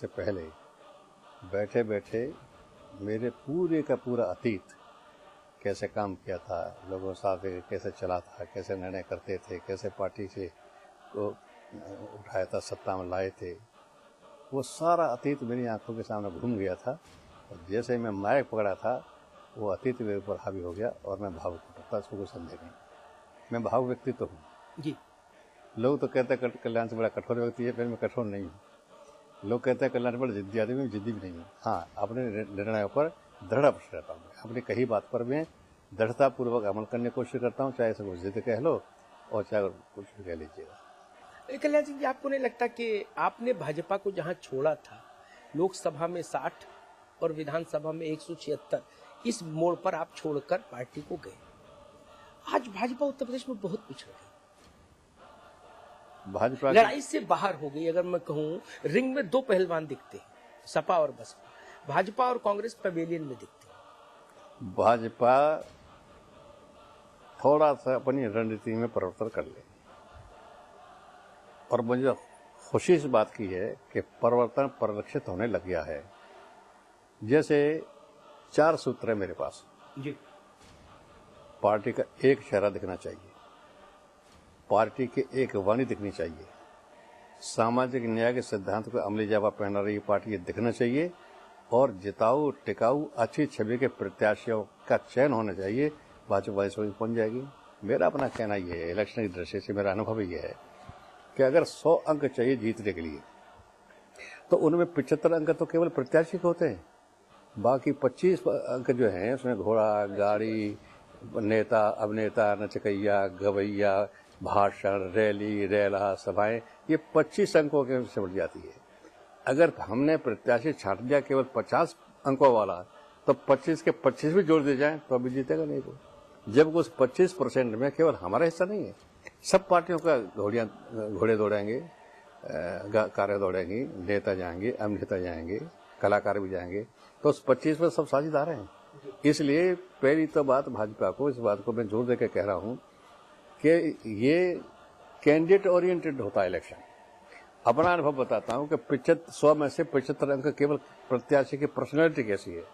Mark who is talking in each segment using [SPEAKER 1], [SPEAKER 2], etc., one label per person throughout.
[SPEAKER 1] से पहले बैठे बैठे मेरे पूरे का पूरा अतीत, कैसे काम किया था, लोगों के साथ कैसे चला था, कैसे निर्णय करते थे, कैसे पार्टी से को उठाया था, सत्ता में लाए थे, वो सारा अतीत मेरी आंखों के सामने घूम गया था। और जैसे मैं माइक पकड़ा था, वो अतीत मेरे ऊपर हावी हो गया और मैं भावुक हो सकता, इसको कोई संदेह नहीं। मैं भावुक व्यक्ति तो हूँ
[SPEAKER 2] जी।
[SPEAKER 1] लोग तो कहते हैं कल्याण से बड़ा कठोर व्यक्ति है, फिर मैं कठोर नहीं हूँ। लोग कहते हैं कल्याण से बड़ा जिद्दी आदमी, जिद्दी भी नहीं हूँ। हाँ, अपने निर्णयों पर दृढ़ रहता हूँ। अपनी कही बात पर मैं दृढ़तापूर्वक अमल करने की कोशिश करता हूँ, चाहे इसे वो जिद कह लो और चाहे कुछ भी कह लीजिएगा।
[SPEAKER 2] कल्याण सिंह जी, आपको नहीं लगता कि आपने भाजपा को जहां छोड़ा था, लोकसभा में 60 और विधानसभा में 176, इस मोड़ पर आप छोड़कर पार्टी को गए। आज भाजपा उत्तर प्रदेश में बहुत पिछड़ गई,
[SPEAKER 1] भाजपा
[SPEAKER 2] लड़ाई से बाहर हो गई। अगर मैं कहूं, रिंग में दो पहलवान दिखते हैं, सपा और बसपा। भाजपा और कांग्रेस पवेलियन में दिखते हैं।
[SPEAKER 1] भाजपा थोड़ा सा अपनी रणनीति में परिवर्तन कर ले, और मुझे खुशी इस बात की है कि परिवर्तन परिलक्षित होने लग गया है। जैसे 4 सूत्र है मेरे पास
[SPEAKER 2] जी।
[SPEAKER 1] पार्टी का एक चेहरा दिखना चाहिए, पार्टी की एक वाणी दिखनी चाहिए, सामाजिक न्याय के सिद्धांत को अमली जामा पहना रही पार्टी ये दिखना चाहिए, और जिताऊ टिकाऊ अच्छी छवि के प्रत्याशियों का चयन होना चाहिए। भाजपा इस वक्त पहुंच जाएगी। मेरा अपना कहना यह है, इलेक्शन की दृष्टि से मेरा अनुभव ये है कि अगर 100 अंक चाहिए जीतने के लिए, तो उनमें 75 अंक तो केवल प्रत्याशी के होते हैं। बाकी 25 अंक जो हैं उसमें घोड़ा गाड़ी, नेता अभिनेता, नचकैया, गवैया, भाषण, रैली, रेला, सभाएं, ये 25 अंकों के से बढ़ जाती है। अगर हमने प्रत्याशी छांट दिया केवल 50 अंकों वाला, तो 25 के 25 भी जोड़ दिए जाएं तो अभी जीतेगा नहीं वो। जब उस 25% में केवल हमारा हिस्सा नहीं है, सब पार्टियों का घोड़े दौड़ेंगे, कारें दौड़ेंगी, नेता जाएंगे, अभिनेता जाएंगे, कलाकार भी जाएंगे, तो उस 25 में सब साझेदार हैं। इसलिए पहली तो बात भाजपा को, इस बात को मैं जोर देकर कह रहा हूं कि ये कैंडिडेट ओरिएंटेड होता है इलेक्शन। अपना अनुभव बताता हूं कि 100 में से 75 अंक केवल प्रत्याशी की पर्सनैलिटी कैसी है,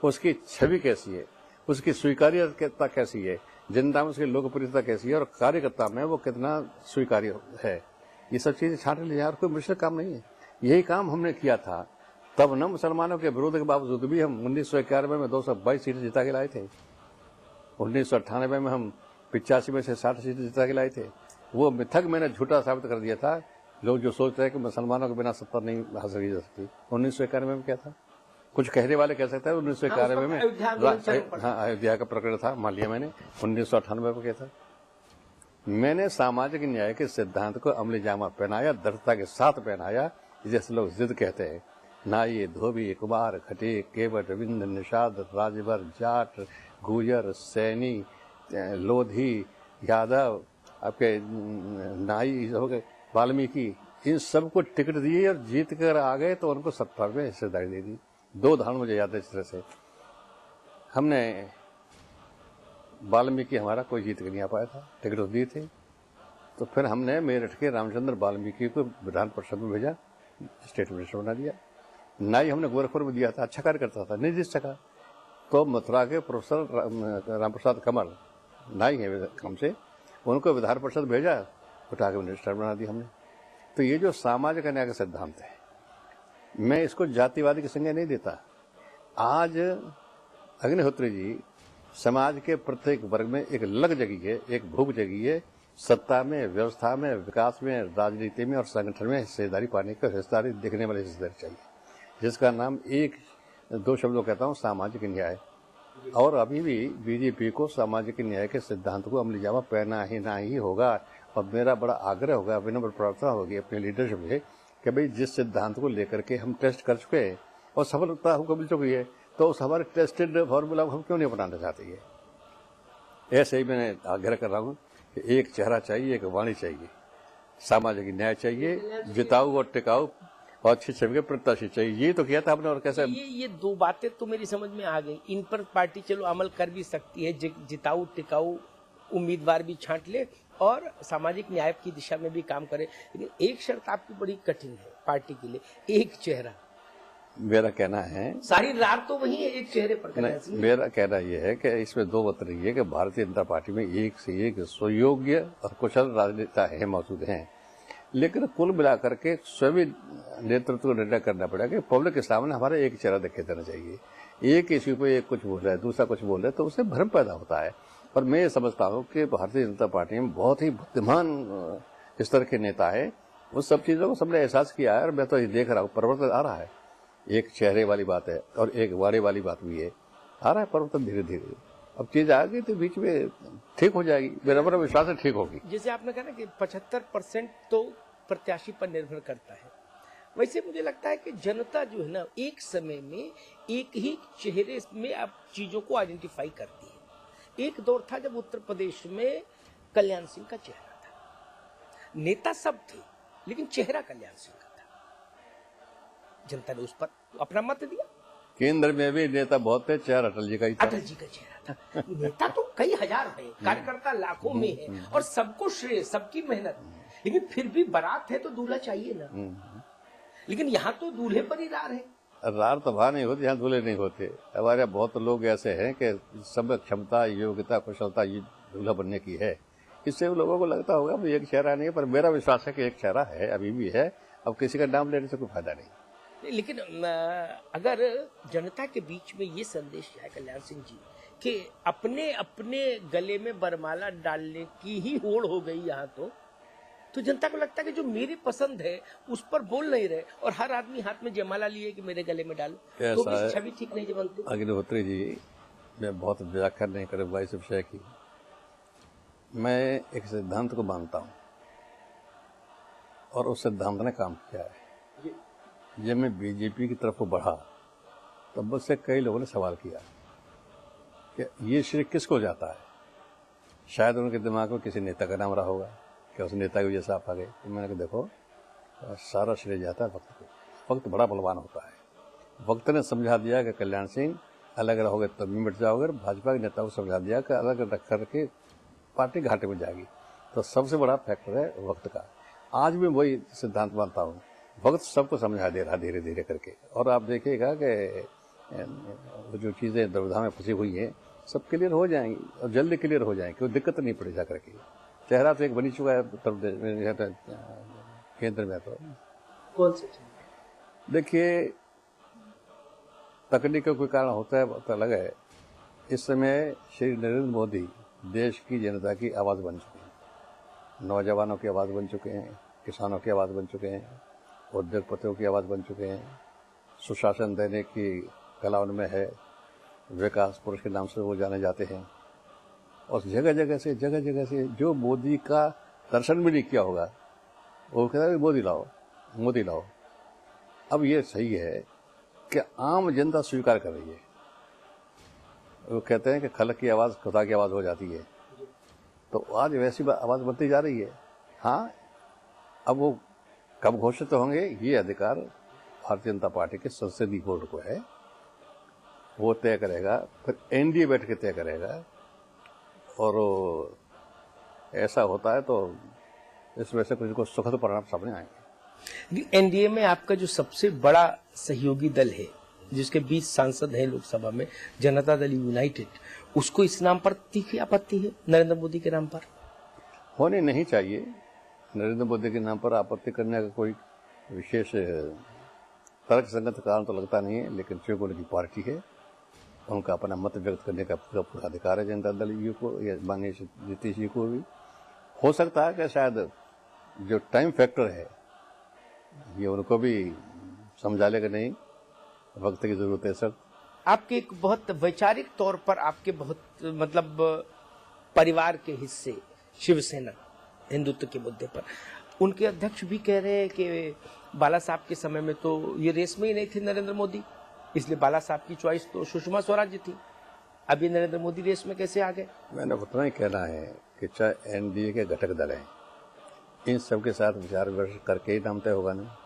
[SPEAKER 1] उसकी छवि कैसी है, उसकी स्वीकार्यता कैसी है, जनता में उसकी लोकप्रियता कैसी है, और कार्यकर्ता में वो कितना स्वीकार्य है, ये सब चीजें छांट ली जाए। और कोई मुश्किल काम नहीं है, यही काम हमने किया था। तब न मुसलमानों के विरोध के बावजूद भी हम 1991 में 222 सीटें जिता के लाए थे। 1998 में हम 85 में से 60 सीटें जिता के लाए थे। वो मिथक मैंने झूठा साबित कर दिया था। लोग जो सोचते हैं कि मुसलमानों के बिना सत्ता नहीं हासिल की जा सकती, 1991 में क्या था, कुछ कहने वाले कह सकते हैं 1991 में अयोध्या का प्रकरण था, मान लिया मैंने। 1998 में क्या था, मैंने सामाजिक न्याय के सिद्धांत को अमली जामा पहनाया, दृढ़ता के साथ पहनाया। जैसे लोग जिद कहते हैं, नाई, धोबी, कुमार, खटीक, केवट, विंद, निषाद, राजभर, जाट, गुजर, सैनी, लोधी, यादव, आपके नाई हो गए, वाल्मीकि, इन सबको टिकट दिए और जीत कर आ गए, तो उनको सत्ता में हिस्सेदारी दे दी। 2 उदाहरण मुझे याद है इस तरह से। हमने वाल्मीकि, हमारा कोई जीत के नहीं आ पाया था, टिकट दिए थे, तो फिर हमने मेरठ के रामचंद्र वाल्मीकि को विधान परिषद में भेजा, स्टेट मिनिस्टर बना दिया। नाई हमने गोरखपुर में दिया था, अच्छा कार्य करता था, नहीं जीत सका, तो मथुरा के प्रोफेसर रामप्रसाद कमल नाई है हमसे, उनको विधान परिषद भेजा, उठा के मिनिस्टर बना दिया हमने। तो ये जो सामाजिक न्याय का सिद्धांत है, मैं इसको जातिवादी की संज्ञा नहीं देता। आज अग्निहोत्री जी समाज के प्रत्येक वर्ग में एक लग जगी है, एक भूख जगी है, सत्ता में, व्यवस्था में, विकास में, राजनीति में और संगठन में हिस्सेदारी पाने की, हिस्सेदारी देखने वाली हिस्सेदारी चाहिए, जिसका नाम 1-2 शब्दों कहता हूँ, सामाजिक न्याय। और अभी भी बीजेपी को सामाजिक न्याय के सिद्धांत को अमली जामा पहना ही होगा। और मेरा बड़ा आग्रह होगा, विनम्र प्रार्थना होगी अपनी लीडरशिप से कि भाई जिस सिद्धांत को लेकर के हम टेस्ट कर चुके हैं और सफलता हमको मिल चुकी है, तो उस हमारे टेस्टेड फॉर्मूला को हम क्यों नहीं अपनाना चाहते हैं। ऐसे ही मैंने आग्रह कर रहा हूँ कि एक चेहरा चाहिए, एक वाणी चाहिए, सामाजिक न्याय चाहिए, जिताऊ और टिकाऊ और अच्छी छवि के प्रत्याशी चाहिए। ये तो किया था आपने, और कैसे
[SPEAKER 2] ये 2 बातें तो मेरी समझ में आ गई। इन पर पार्टी चलो अमल कर भी सकती है, जिताऊ टिकाऊ उम्मीदवार भी छांट ले और सामाजिक न्याय की दिशा में भी काम करे। लेकिन एक शर्त आपकी बड़ी कठिन है पार्टी के लिए, एक चेहरा।
[SPEAKER 1] मेरा कहना है,
[SPEAKER 2] सारी रात तो वही है एक चेहरे पर कल्याण
[SPEAKER 1] नहीं,
[SPEAKER 2] सिंह।
[SPEAKER 1] मेरा कहना यह है कि इसमें दो बात रही है कि भारतीय जनता पार्टी में एक से एक सुयोग्य और कुशल राजनेता है मौजूद हैं, लेकिन कुल मिलाकर के स्वयं नेतृत्व को निर्णय करना पड़ेगा कि पब्लिक के सामने हमारा एक चेहरा दिखाई देना चाहिए। एक इश्यू पे एक कुछ बोल रहा है, दूसरा कुछ बोल रहा है, तो उससे भ्रम पैदा होता है। और मैं ये समझता हूँ कि भारतीय जनता पार्टी में बहुत ही बुद्धिमान स्तर के नेता है, उस सब चीज़ों को सबने एहसास किया है और मैं तो ये देख रहा हूँ परिवर्तन आ रहा है। एक चेहरे वाली बात है और एक वाड़े वाली बात भी है, आ रहा है परिवर्तन धीरे धीरे। अब चीज आ गई तो बीच में ठीक हो जाएगी, मेरा बड़ा विश्वास है ठीक होगी।
[SPEAKER 2] जैसे आपने कहा ना कि 75% तो प्रत्याशी पर निर्भर करता है, वैसे मुझे लगता है कि जनता जो है ना एक समय में एक ही चेहरे में अब चीजों को आइडेंटिफाई करती है। एक दौर था जब उत्तर प्रदेश में कल्याण सिंह का चेहरा था, नेता सब थे लेकिन चेहरा कल्याण सिंह का था। जनता ने उस पर अपना मत दिया।
[SPEAKER 1] केंद्र में भी नेता बहुत थे, चेहरा अटल जी का ही था।
[SPEAKER 2] अटल जी का चेहरा था। नेता तो कई हजार है, कार्यकर्ता लाखों में है और सबको श्रेय, सबकी मेहनत, लेकिन फिर भी बारात है तो दूल्हा चाहिए ना। लेकिन यहाँ तो दूल्हे पर ही रार है।
[SPEAKER 1] रार तो वहां नहीं होती, यहाँ दूल्हे नहीं होते। हमारे यहाँ बहुत लोग ऐसे हैं कि सब क्षमता, योग्यता, कुशलता ये दूल्हा बनने की है। इससे लोगों को लगता होगा अब एक चेहरा नहीं है, पर मेरा विश्वास है कि एक चेहरा है, अभी भी है। अब किसी का नाम लेने से कोई फायदा नहीं।
[SPEAKER 2] लेकिन अगर जनता के बीच में ये संदेश जाए कल्याण सिंह जी कि अपने अपने गले में बरमाला डालने की ही होड़ हो गई यहाँ, तो जनता को लगता है कि जो मेरी पसंद है उस पर बोल नहीं रहे और हर आदमी हाथ में जयमाला लिए कि मेरे गले में डालो, तो भी छवि ठीक नहीं बनती।
[SPEAKER 1] अग्निहोत्री जी, मैं बहुत व्याख्या नहीं करूँगा इस विषय की। मैं एक सिद्धांत को मानता हूँ और उस सिद्धांत ने काम किया है। जब मैं बीजेपी की तरफ को बढ़ा तब मुझसे कई लोगों ने सवाल किया कि ये श्रेय किसको जाता है। शायद उनके दिमाग में किसी नेता का नाम रहा होगा कि उस नेता की वजह से आप आ गए। तो मैंने कहा देखो, सारा श्रेय जाता है वक्त को। वक्त बड़ा बलवान होता है। वक्त ने समझा दिया कि कल्याण सिंह अलग रहोगे तब भी मिट जाओगे। भाजपा के नेताओं को समझा दिया कि अलग रख करके पार्टी घाटे में जाएगी। तो सबसे बड़ा फैक्टर है वक्त का। आज भी वही सिद्धांत मानता हूँ, वक्त सबको समझा दे रहा धीरे धीरे करके। और आप देखिएगा कि जो चीज़ें दुविधा में फंसी हुई हैं सब क्लियर हो जाएंगी और जल्दी क्लियर हो जाएंगी, कोई दिक्कत नहीं पड़े जा करके। चेहरा तो एक बनी चुका है उत्तर प्रदेश में, केंद्र में। तो
[SPEAKER 2] कौन से
[SPEAKER 1] देखिए, तकनीक का कोई कारण होता है पता अलग है। इस समय श्री नरेंद्र मोदी देश की जनता की आवाज़ बन चुके हैं, नौजवानों की आवाज़ बन चुके हैं, किसानों की आवाज़ बन चुके हैं, उद्योगपतियों की आवाज़ बन चुके हैं। सुशासन देने की कला उनमें है, विकास पुरुष के नाम से वो जाने जाते हैं। और जगह जगह से जो मोदी का दर्शन भी नहीं किया होगा वो कहता है मोदी लाओ, मोदी लाओ। अब ये सही है कि आम जनता स्वीकार कर रही है। वो कहते हैं कि खलक की आवाज़ खुदा की आवाज़ हो जाती है, तो आज वैसी आवाज़ बनती जा रही है। हाँ, अब वो कब घोषित होंगे ये अधिकार भारतीय जनता पार्टी के संसदीय बोर्ड को है, वो तय करेगा। फिर एनडीए बैठ के तय करेगा। और ऐसा होता है तो इस वजह से कुछ सुखद परिणाम सामने आएंगे।
[SPEAKER 2] एनडीए में आपका जो सबसे बड़ा सहयोगी दल है, जिसके 20 सांसद हैं लोकसभा में, जनता दल यूनाइटेड, उसको इस नाम पर तीखी आपत्ति है नरेंद्र मोदी के नाम पर?
[SPEAKER 1] होनी नहीं चाहिए। नरेंद्र मोदी के नाम पर आपत्ति करने का कोई विशेष तर्क संगत कारण तो लगता नहीं है, लेकिन चूंकि उनकी पार्टी है, उनका अपना मत व्यक्त करने का पूरा अधिकार है जनता दल यू को या माननीय नीतीश जी को भी। हो सकता है कि शायद जो टाइम फैक्टर है ये उनको भी समझा लेगा, नहीं वक्त की जरूरत है सर।
[SPEAKER 2] आपके एक बहुत वैचारिक तौर पर आपके बहुत मतलब परिवार के हिस्से शिवसेना हिंदुत्व के मुद्दे पर, उनके अध्यक्ष भी कह रहे हैं कि बाला साहब के समय में तो ये रेस में ही नहीं थे नरेंद्र मोदी, इसलिए बाला साहब की चॉइस तो सुषमा स्वराज थी। अब ये नरेंद्र मोदी रेस में कैसे आ गए? मैंने
[SPEAKER 1] उतना ही कहना है कि चाहे एनडीए के घटक दल हैं, इन सबके साथ विचार विमर्श करके ही नाम तय होगा ना।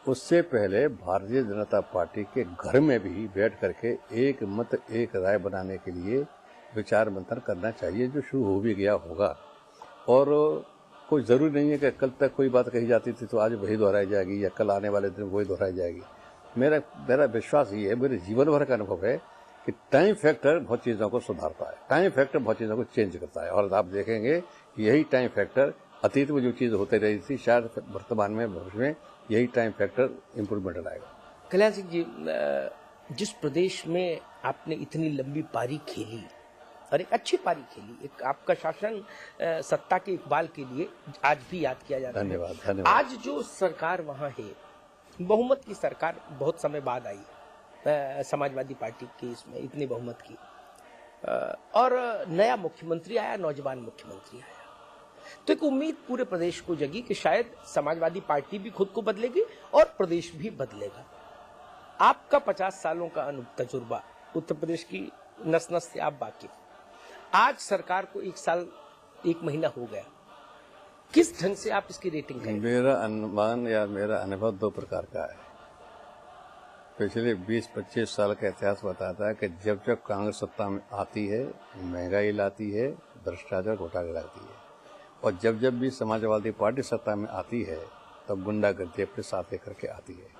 [SPEAKER 1] उससे पहले भारतीय जनता पार्टी के घर में भी बैठ करके एक मत एक राय बनाने के लिए विचार मंथन करना चाहिए, जो शुरू हो भी गया होगा। और कोई ज़रूरी नहीं है कि कल तक कोई बात कही जाती थी तो आज वही दोहराई जाएगी या कल आने वाले दिन वही दोहराई जाएगी। मेरा विश्वास ये है, मेरे जीवन भर का अनुभव है कि टाइम फैक्टर बहुत चीज़ों को सुधारता है, टाइम फैक्टर बहुत चीज़ों को चेंज करता है। और आप देखेंगे कि यही टाइम फैक्टर अतीत में जो चीज़ होती रही थी, शायद वर्तमान में भविष्य में यही टाइम फैक्टर इम्प्रूवमेंट लाएगा।
[SPEAKER 2] कल्याण सिंह जी, जिस प्रदेश में आपने इतनी लंबी पारी खेली और एक अच्छी पारी खेली, एक आपका शासन सत्ता के इकबाल के लिए आज भी याद किया जाता है।
[SPEAKER 1] धन्यवाद।
[SPEAKER 2] आज जो सरकार वहाँ है, बहुमत की सरकार बहुत समय बाद आई, समाजवादी पार्टी की इसमें इतनी बहुमत की, और नया मुख्यमंत्री आया, नौजवान मुख्यमंत्री आया, तो एक उम्मीद पूरे प्रदेश को जगी कि शायद समाजवादी पार्टी भी खुद को बदलेगी और प्रदेश भी बदलेगा। आपका 50 सालों का तजुर्बा, उत्तर प्रदेश की नस नस से आप वाकिफ, आज सरकार को 1 साल 1 महीना हो गया, किस ढंग से आप इसकी रेटिंग करेंगे?
[SPEAKER 1] मेरा अनुमान या मेरा अनुभव 2 प्रकार का है। पिछले 20-25 साल का इतिहास बताता है कि जब जब कांग्रेस सत्ता में आती है, महंगाई लाती है, भ्रष्टाचार घोटाला लाती है, और जब जब भी समाजवादी पार्टी सत्ता में आती है तब गुंडागर्दी अपने साथ लेकर के आती है।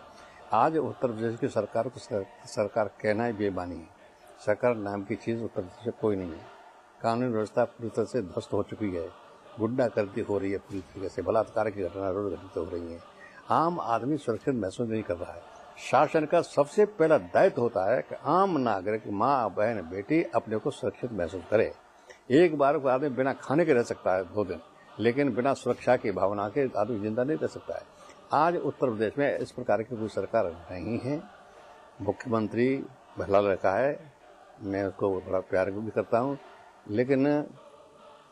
[SPEAKER 1] आज उत्तर प्रदेश की सरकार को सरकार कहना ही बेईमानी है। सरकार नाम की चीज़ उत्तर प्रदेश में कोई नहीं है। कानून व्यवस्था पूरी तरह से ध्वस्त हो चुकी है, गुंडागर्दी हो रही है पूरी तरीके से, बलात्कार की घटना रोज घटित हो रही है। आम आदमी सुरक्षित महसूस नहीं कर रहा है। शासन का सबसे पहला दायित्व होता है कि आम नागरिक, माँ, बहन, बेटी अपने को सुरक्षित महसूस करे। एक बार को आदमी बिना खाने के रह सकता है 2 दिन, लेकिन बिना सुरक्षा की भावना के आदमी जिंदा नहीं रह सकता है। आज उत्तर प्रदेश में इस प्रकार की कोई सरकार नहीं है। मुख्यमंत्री भला लड़का है, मैं उसको बड़ा प्यार भी करता हूँ, लेकिन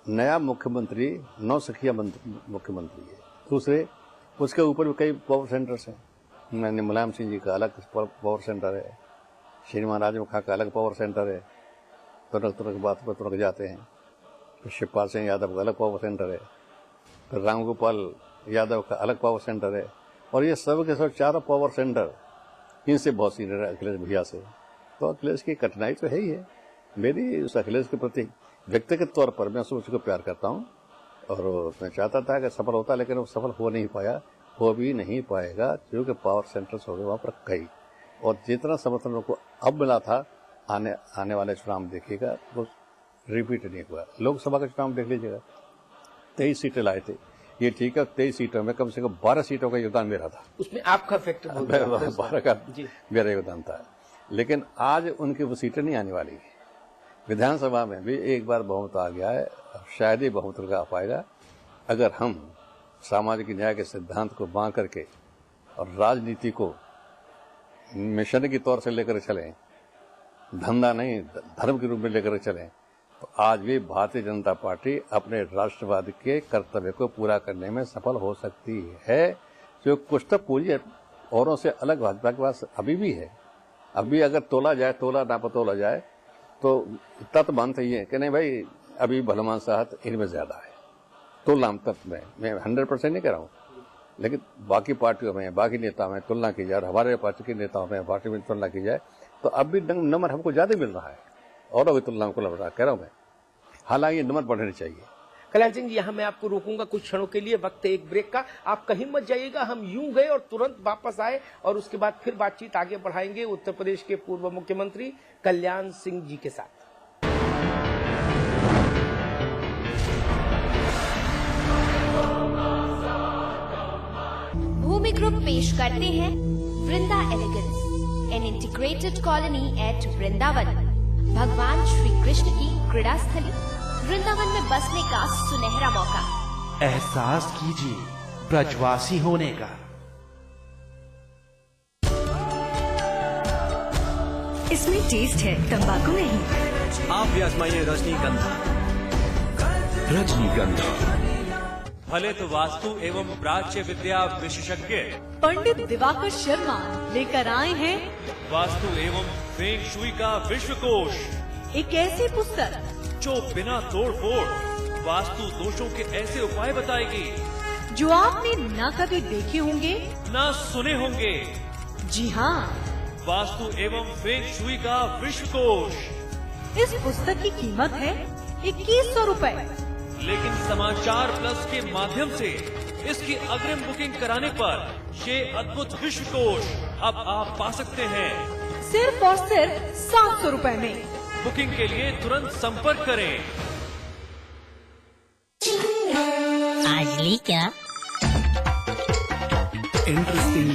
[SPEAKER 1] नया मुख्यमंत्री नौसिखिया मुख्यमंत्री है। दूसरे उसके ऊपर भी कई पावर सेंटर्स हैं। मुलायम सिंह जी का अलग पावर सेंटर है, श्रीमान राजमुखा का अलग पावर सेंटर है, तुरंत की बात पर तुरंत जाते हैं। फिर शिवपाल सिंह यादव का अलग पावर सेंटर है, फिर रामगोपाल यादव का अलग पावर सेंटर है, और ये सब के सब 4 पावर सेंटर इनसे बहुत सीनियर है अखिलेश भैया से। तो अखिलेश की कठिनाई तो है ही है। मेरी उस अखिलेश के प्रति व्यक्तिगत तौर पर मैं उसको प्यार करता हूँ, और मैं चाहता था कि सफल होता, लेकिन वो सफल हो नहीं पाया, हो भी नहीं पाएगा, क्योंकि पावर सेंटर्स हो गए वहाँ पर कई, और जितना समर्थन उनको अब मिला था, आने वाले चुनाव देखिएगा वो रिपीट नहीं हुआ। लोकसभा का चुनाव देख लीजिएगा, 23 सीटें लाए थे, ये ठीक है, 23 सीटों में कम से कम 12 सीटों का योगदान मेरा था,
[SPEAKER 2] उसमें आपका फैक्टर
[SPEAKER 1] 12 का मेरा योगदान था। लेकिन आज उनकी वो सीटें नहीं आने वाली। विधानसभा में भी एक बार बहुमत आ गया है, शायद ही बहुमत आ पाएगा अगर हम सामाजिक न्याय के सिद्धांत को बांध करके और राजनीति को मिशन के तौर से लेकर चलें, धंधा नहीं धर्म के रूप में लेकर चलें, तो आज भी भारतीय जनता पार्टी अपने राष्ट्रवाद के कर्तव्य को पूरा करने में सफल हो सकती है। जो कुछ तो पूरी औरों से अलग भाजपा के पास अभी भी है। अभी अगर तोला नापतोला जाए तो इतना तो मानते ही है कि नहीं भाई, अभी भलमान साहब इनमें ज्यादा है तुलना तत्व में। मैं 100% नहीं कह रहा हूँ, लेकिन बाकी पार्टियों में, बाकी नेताओं में तुलना की जाए, हमारे पार्टी के नेताओं में, पार्टी में तुलना की जाए, तो अब भी नंबर हमको ज्यादा मिल रहा है, और अभी तुलना को लग रहा कह रहा हूँ मैं। हालांकि नंबर बढ़ने चाहिए।
[SPEAKER 2] कल्याण सिंह जी, यहाँ मैं आपको रोकूंगा कुछ क्षणों के लिए, वक्त है एक ब्रेक का, आप कहीं मत जाइएगा। हम यूं गए और तुरंत वापस आए, और उसके बाद फिर बातचीत आगे बढ़ाएंगे उत्तर प्रदेश के पूर्व मुख्यमंत्री कल्याण सिंह जी के साथ।
[SPEAKER 3] भूमि ग्रुप पेश करते हैं Vrinda elegance, an integrated colony at Vrindavan. भगवान श्री कृष्ण की क्रीड़ा स्थली, वृंदावन में बसने का सुनहरा मौका।
[SPEAKER 4] एहसास कीजिए ब्रजवासी होने का।
[SPEAKER 5] इसमें टेस्ट है, तंबाकू नहीं।
[SPEAKER 6] आप भी आजमाइए रजनीगंधा।
[SPEAKER 4] रजनीगंधा
[SPEAKER 6] भले तो वास्तु एवं प्राच्य विद्या विशेषज्ञ
[SPEAKER 5] पंडित दिवाकर शर्मा लेकर आए हैं
[SPEAKER 6] वास्तु एवं फेंग शुई का विश्वकोश,
[SPEAKER 5] एक ऐसी पुस्तक
[SPEAKER 6] जो बिना तोड़ फोड़ वास्तु दोषों के ऐसे उपाय बताएगी
[SPEAKER 5] जो आपने न कभी देखे होंगे
[SPEAKER 6] न सुने होंगे।
[SPEAKER 5] जी हाँ,
[SPEAKER 6] वास्तु एवं फेंग शुई का विश्वकोश।
[SPEAKER 5] इस पुस्तक की कीमत है 2100 रुपए,
[SPEAKER 6] लेकिन समाचार प्लस के माध्यम से इसकी अग्रिम बुकिंग कराने पर ये अद्भुत विश्व कोश अब आप पा सकते हैं।
[SPEAKER 5] सिर्फ और सिर्फ 700 रुपए में।
[SPEAKER 6] बुकिंग के लिए तुरंत संपर्क करें।
[SPEAKER 7] आज ली क्या?
[SPEAKER 8] इंटरेस्टिंग